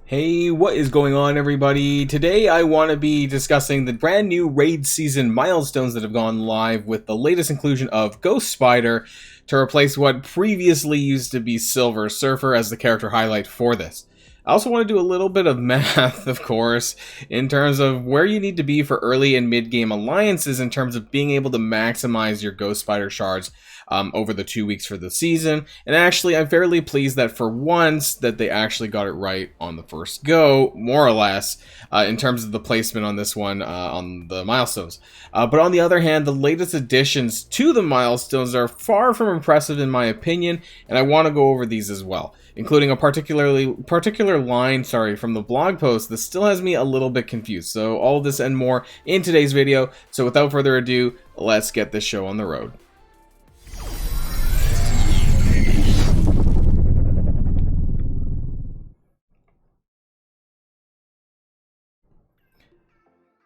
Hey, what is going on, everybody? Today I want to be discussing the brand new raid season milestones that have gone live with the latest inclusion of GhostSpider to replace what previously used to be Silver Surfer as the character highlight for this. I also want to do a little bit of math, of course, in terms of where you need to be for early and mid-game alliances in terms of being able to maximize your GhostSpider Shards over the 2 weeks for the season. And actually, I'm fairly pleased that for once that they actually got it right on the first go, more or less, in terms of the placement on this one on the milestones. But on the other hand, the latest additions to the milestones are far from impressive in my opinion, and I want to go over these as well, including a particular line, from the blog post that still has me a little bit confused. So all of this and more in today's video. So without further ado, let's get this show on the road.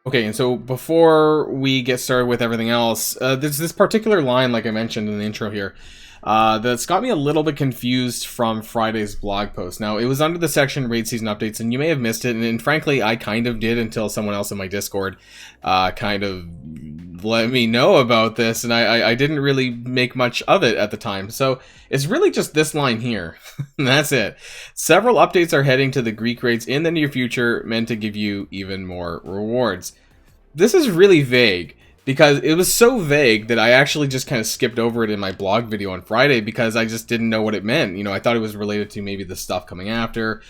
Okay, and so before we get started with everything else, there's this particular line, like I mentioned in the intro here, that's got me a little bit confused from Friday's blog post. Now, it was under the section Raid Season Updates, and you may have missed it, and frankly, I kind of did until someone else in my Discord kind of let me know about this, and I didn't really make much of it at the time. So it's really just this line here, and that's it. Several updates are heading to the Greek raids in the near future, meant to give you even more rewards. This is really vague, because it was so vague that I actually just kind of skipped over it in my blog video on Friday because I just didn't know what it meant. You know, I thought it was related to maybe the stuff coming after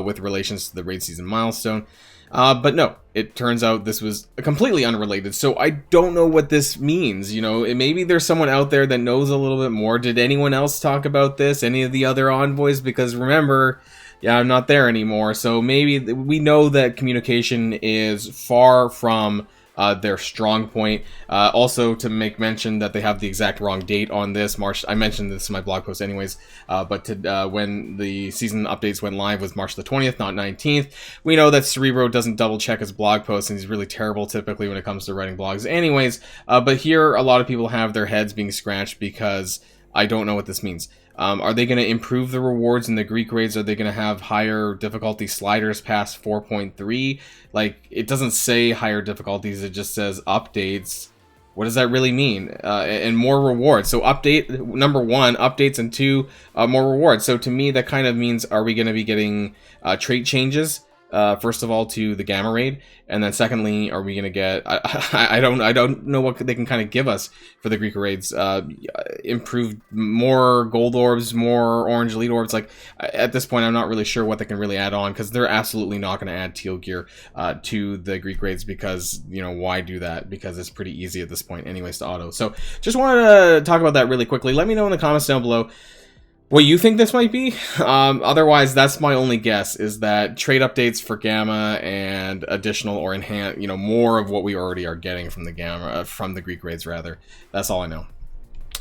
with relations to the raid season milestone. But no, it turns out this was completely unrelated, so I don't know what this means. You know, maybe there's someone out there that knows a little bit more. Did anyone else talk about this? Any of the other envoys? Because remember, yeah, I'm not there anymore, so maybe we know that communication is far from their strong point. Also, to make mention that they have the exact wrong date on this March. I mentioned this in my blog post anyways, but when the season updates went live was March the 20th, not 19th. We know that Cerebro doesn't double check his blog posts, and he's really terrible typically when it comes to writing blogs anyways. But here, a lot of people have their heads being scratched because I don't know what this means. Are they going to improve the rewards in the Greek raids? Are they going to have higher difficulty sliders past 4.3? Like, it doesn't say higher difficulties, it just says updates. What does that really mean? And more rewards. So number one, updates, and two, more rewards. So to me, that kind of means, are we going to be getting trait changes? First of all, to the Gamma Raid, and then secondly, are we going to get? I don't know what they can kind of give us for the Greek raids. Improved more gold orbs, more orange elite orbs. Like at this point, I'm not really sure what they can really add on, because they're absolutely not going to add teal gear to the Greek raids, because you know, why do that? Because it's pretty easy at this point, anyways, to auto. So just wanted to talk about that really quickly. Let me know in the comments down below what you think this might be. Otherwise, that's my only guess, is that trade updates for Gamma and additional or enhance, you know, more of what we already are getting from the Gamma, from the Greek raids rather. That's all I know.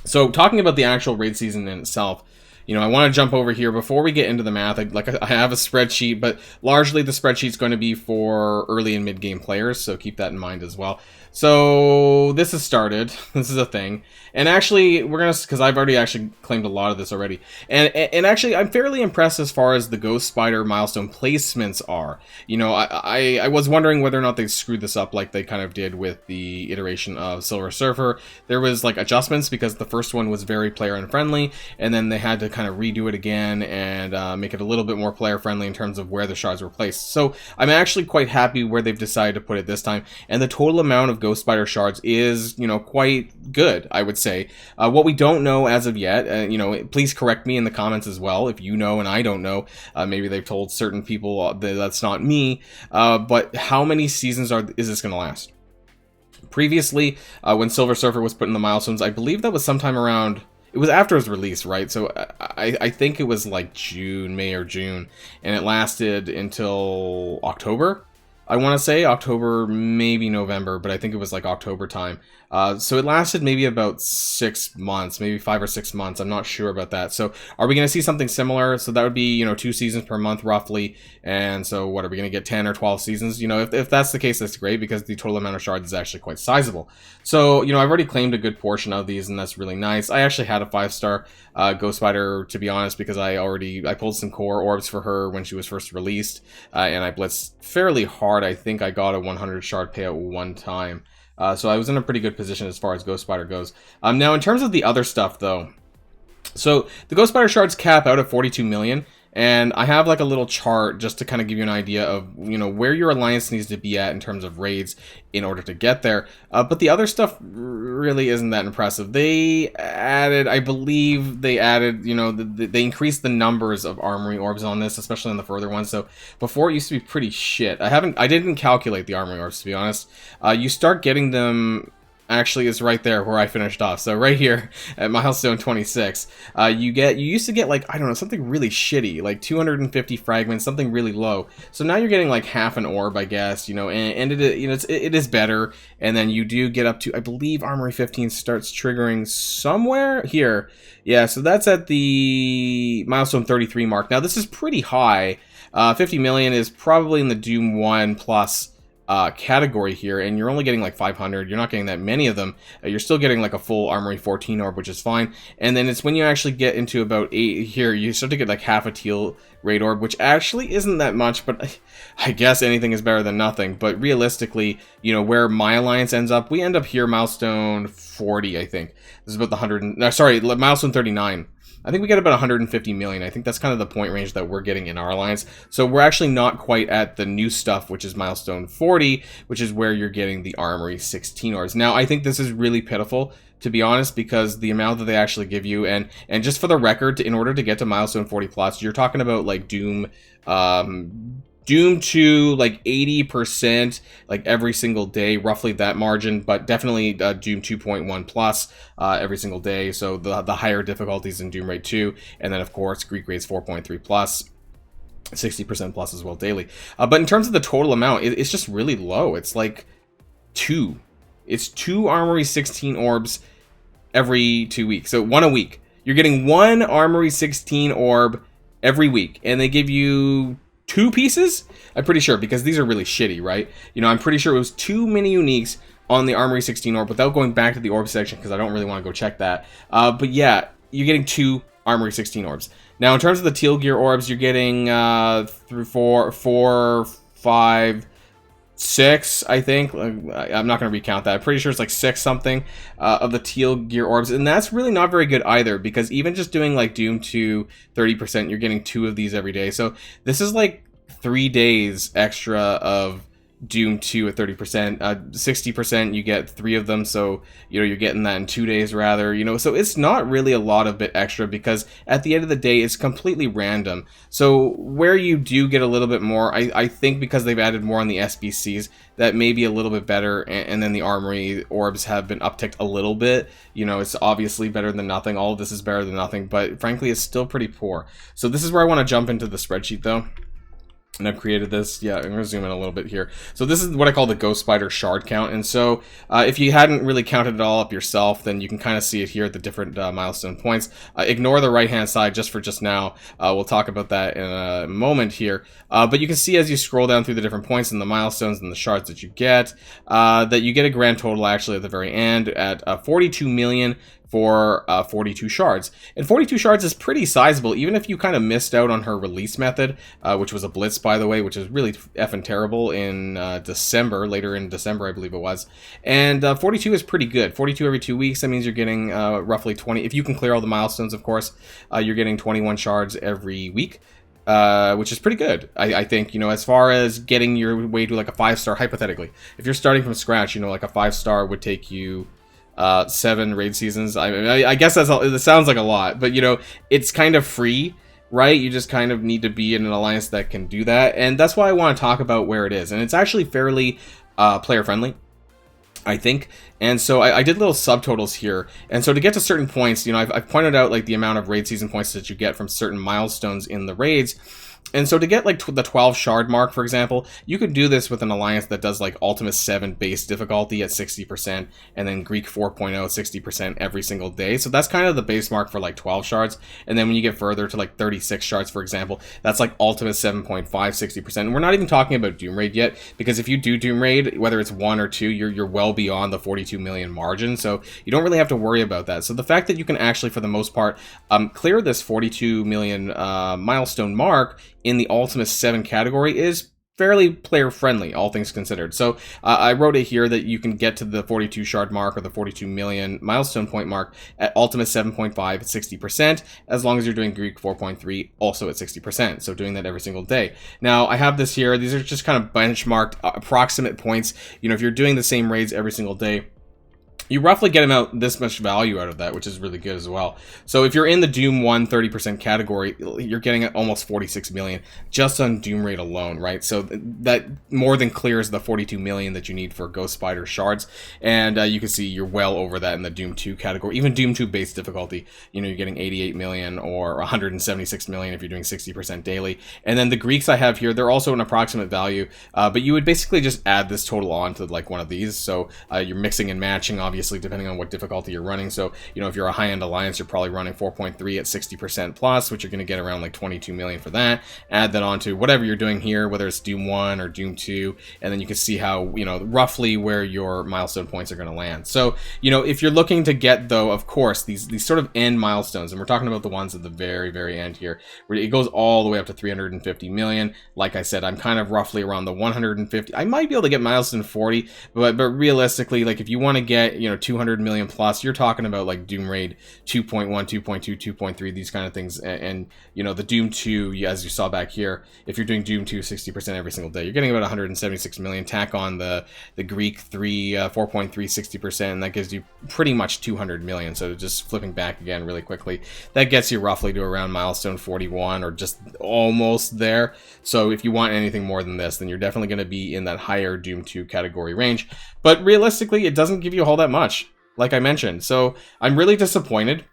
So talking about the actual raid season in itself, you know, I want to jump over here before we get into the math. I have a spreadsheet, but largely the spreadsheet's going to be for early and mid-game players, so keep that in mind as well. So this has started. This is a thing, and actually we're gonna, because I've already actually claimed a lot of this already, and actually I'm fairly impressed as far as the GhostSpider milestone placements are. You know, I was wondering whether or not they screwed this up like they kind of did with the iteration of Silver Surfer. There was like adjustments because the first one was very player unfriendly, and then they had to kind of redo it again and make it a little bit more player friendly in terms of where the shards were placed. So I'm actually quite happy where they've decided to put it this time, and the total amount of GhostSpider Shards is, you know, quite good, I would say. What we don't know as of yet, you know, please correct me in the comments as well if you know and I don't know. Maybe they've told certain people that that's not me, but how many seasons is this going to last? Previously, when Silver Surfer was put in the milestones, I believe that was sometime around, it was after it was released, right? So I think it was like May or June, and it lasted until October. I want to say October, maybe November, but I think it was like October time. So it lasted maybe about 6 months, maybe 5 or 6 months. I'm not sure about that. So are we going to see something similar? So that would be, you know, 2 seasons per month roughly. And so what, are we going to get 10 or 12 seasons? You know, if that's the case, that's great, because the total amount of shards is actually quite sizable. So, you know, I've already claimed a good portion of these, and that's really nice. I actually had a 5-star GhostSpider, to be honest, because I pulled some core orbs for her when she was first released, and I blitzed fairly hard. I think I got a 100 shard payout one time. So I was in a pretty good position as far as GhostSpider goes. Now, in terms of the other stuff, though, so the GhostSpider Shards cap out at 42 million, and I have like a little chart just to kind of give you an idea of, you know, where your alliance needs to be at in terms of raids in order to get there. But the other stuff really isn't that impressive. They added, I believe they added, you know, they increased the numbers of armory orbs on this, especially on the further ones. So before it used to be pretty shit. I didn't calculate the armory orbs, to be honest. You start getting them. Actually, it's right there where I finished off. So right here at milestone 26, you used to get like, I don't know, something really shitty, like 250 fragments, something really low. So now you're getting like half an orb, I guess, you know, and it, you know, it is better. And then you do get up to, I believe Armory 15 starts triggering somewhere here. Yeah, so that's at the milestone 33 mark. Now this is pretty high. 50 million is probably in the Doom 1 plus category here, and you're only getting like 500. You're not getting that many of them. You're still getting like a full Armory 14 orb, which is fine. And then it's when you actually get into about 8 here, you start to get like half a teal raid orb, which actually isn't that much, but I guess anything is better than nothing. But realistically, you know, where my alliance ends up, we end up here milestone 40, I think. This is about the 100, sorry, milestone 39. I think we get about 150 million. I think that's kind of the point range that we're getting in our alliance. So we're actually not quite at the new stuff, which is milestone 40, which is where you're getting the Armory 16 orbs. Now, I think this is really pitiful, to be honest, because the amount that they actually give you, and just for the record, in order to get to milestone 40 plus, you're talking about like Doom to like 80%, like every single day, roughly that margin, but definitely Doom 2.1 plus every single day. So the higher difficulties in Doom Raid 2, and then of course Greek Raids 4.3 plus, 60% plus as well daily. But in terms of the total amount, it's just really low. It's like 2. It's 2 Armory 16 orbs every 2 weeks. So 1 a week. You're getting 1 Armory 16 orb every week, and they give you 2 pieces? I'm pretty sure, because these are really shitty, right? You know, I'm pretty sure it was 2 mini uniques on the Armory 16 orb without going back to the orb section, because I don't really want to go check that. But yeah, you're getting 2 Armory 16 orbs. Now, in terms of the teal gear orbs, you're getting 3, 4, 5, 6, I think. I'm not going to recount that. I'm pretty sure it's like 6 something of the teal gear orbs, and that's really not very good either, because even just doing like Doom to 30%, you're getting 2 of these every day. So this is like 3 days extra of Doom 2 at 30%. 60%, you get 3 of them, so you know you're getting that in 2 days rather, you know, so it's not really a lot of bit extra, because at the end of the day it's completely random. So where you do get a little bit more, I think because they've added more on the SBCs, that may be a little bit better, and then the Armory orbs have been upticked a little bit. You know, it's obviously better than nothing. All of this is better than nothing, but frankly it's still pretty poor. So this is where I want to jump into the spreadsheet though. And I've created this. Yeah, I'm going to zoom in a little bit here. So this is what I call the GhostSpider shard count. And so if you hadn't really counted it all up yourself, then you can kind of see it here at the different milestone points. Ignore the right-hand side just for just now. We'll talk about that in a moment here. But you can see as you scroll down through the different points and the milestones and the shards that you get, that you get a grand total actually at the very end at 42 million for 42 shards. And 42 shards is pretty sizable, even if you kind of missed out on her release method, which was a blitz, by the way, which is really effing terrible in December, later in December, I believe it was. And 42 is pretty good. 42 every 2 weeks, that means you're getting roughly 20, if you can clear all the milestones, of course, you're getting 21 shards every week. Which is pretty good, I think, you know, as far as getting your way to like a 5-star, hypothetically. If you're starting from scratch, you know, like a 5-star would take you 7 raid seasons. I guess it sounds like a lot, but you know, it's kind of free, right? You just kind of need to be in an alliance that can do that, and that's why I want to talk about where it is. And it's actually fairly player friendly, I think. And so I did little subtotals here, and so to get to certain points, you know, I've pointed out like the amount of raid season points that you get from certain milestones in the raids. And so to get like the 12 shard mark, for example, you could do this with an alliance that does like Ultimus 7 base difficulty at 60%, and then Greek 4.0 60% every single day. So that's kind of the base mark for like 12 shards. And then when you get further to like 36 shards, for example, that's like Ultimus 7.5 60%. And we're not even talking about Doom Raid yet, because if you do Doom Raid, whether it's 1 or 2, you're well beyond the 42 million margin. So you don't really have to worry about that. So the fact that you can actually, for the most part, clear this 42 million milestone mark in the Ultimus 7 category is fairly player friendly, all things considered. So I wrote it here that you can get to the 42 shard mark or the 42 million milestone point mark at Ultimus 7.5 at 60%, as long as you're doing Greek 4.3 also at 60%. So doing that every single day. Now I have this here. These are just kind of benchmarked approximate points. You know, if you're doing the same raids every single day, you roughly get about this much value out of that, which is really good as well. So if you're in the Doom 1 30% category, you're getting almost 46 million just on Doom Raid alone, right? So that more than clears the 42 million that you need for GhostSpider Shards. And you can see you're well over that in the Doom 2 category. Even Doom 2 base difficulty, you know, you're getting 88 million or 176 million if you're doing 60% daily. And then the Greeks I have here, they're also an approximate value, but you would basically just add this total on to like one of these. So you're mixing and matching, obviously, depending on what difficulty you're running. So, you know, if you're a high-end alliance, you're probably running 4.3 at 60% plus, which you're going to get around like 22 million for that. Add that onto whatever you're doing here, whether it's Doom 1 or Doom 2, and then you can see how, you know, roughly where your milestone points are going to land. So, you know, if you're looking to get, though, of course, these sort of end milestones, and we're talking about the ones at the very, very end here, where it goes all the way up to 350 million. Like I said, I'm kind of roughly around the 150. I might be able to get milestone 40, but realistically, like if you want to get, you know, 200 million plus, you're talking about like Doom Raid 2.1, 2.2, 2.3, these kind of things. And you know, the Doom 2, as you saw back here, if you're doing Doom 2 60% every single day, you're getting about 176 million. Tack on the Greek 3 4.3 60%, and that gives you pretty much 200 million. So just flipping back again really quickly, that gets you roughly to around milestone 41 or just almost there. So if you want anything more than this, then you're definitely going to be in that higher Doom 2 category range. But realistically, it doesn't give you all that much, like I mentioned. So I'm really disappointed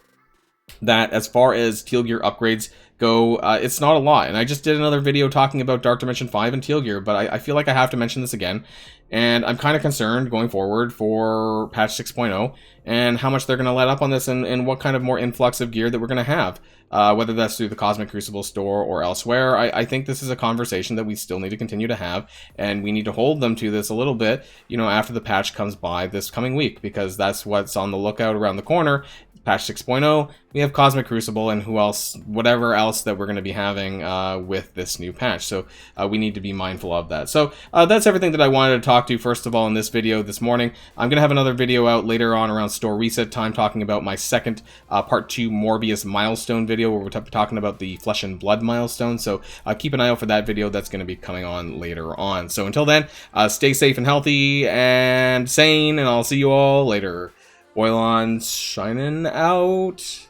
that as far as Teal Gear upgrades go, it's not a lot. And I just did another video talking about Dark Dimension 5 and Teal Gear, but I feel like I have to mention this again. And I'm kind of concerned going forward for patch 6.0 and how much they're going to let up on this, and what kind of more influx of gear that we're going to have, whether that's through the Cosmic Crucible store or elsewhere. I think this is a conversation that we still need to continue to have, and we need to hold them to this a little bit, you know, after the patch comes by this coming week, because that's what's on the lookout around the corner. Patch 6.0, we have Cosmic Crucible, and who else, whatever else that we're going to be having with this new patch. So we need to be mindful of that. So that's everything that I wanted to talk to, first of all, in this video this morning. I'm going to have another video out later on around store reset time talking about my second part 2 Morbius milestone video, where we're talking about the Flesh and Blood milestone. So keep an eye out for that video. That's going to be coming on later on. So until then, stay safe and healthy and sane, and I'll see you all later. Boilon shining out.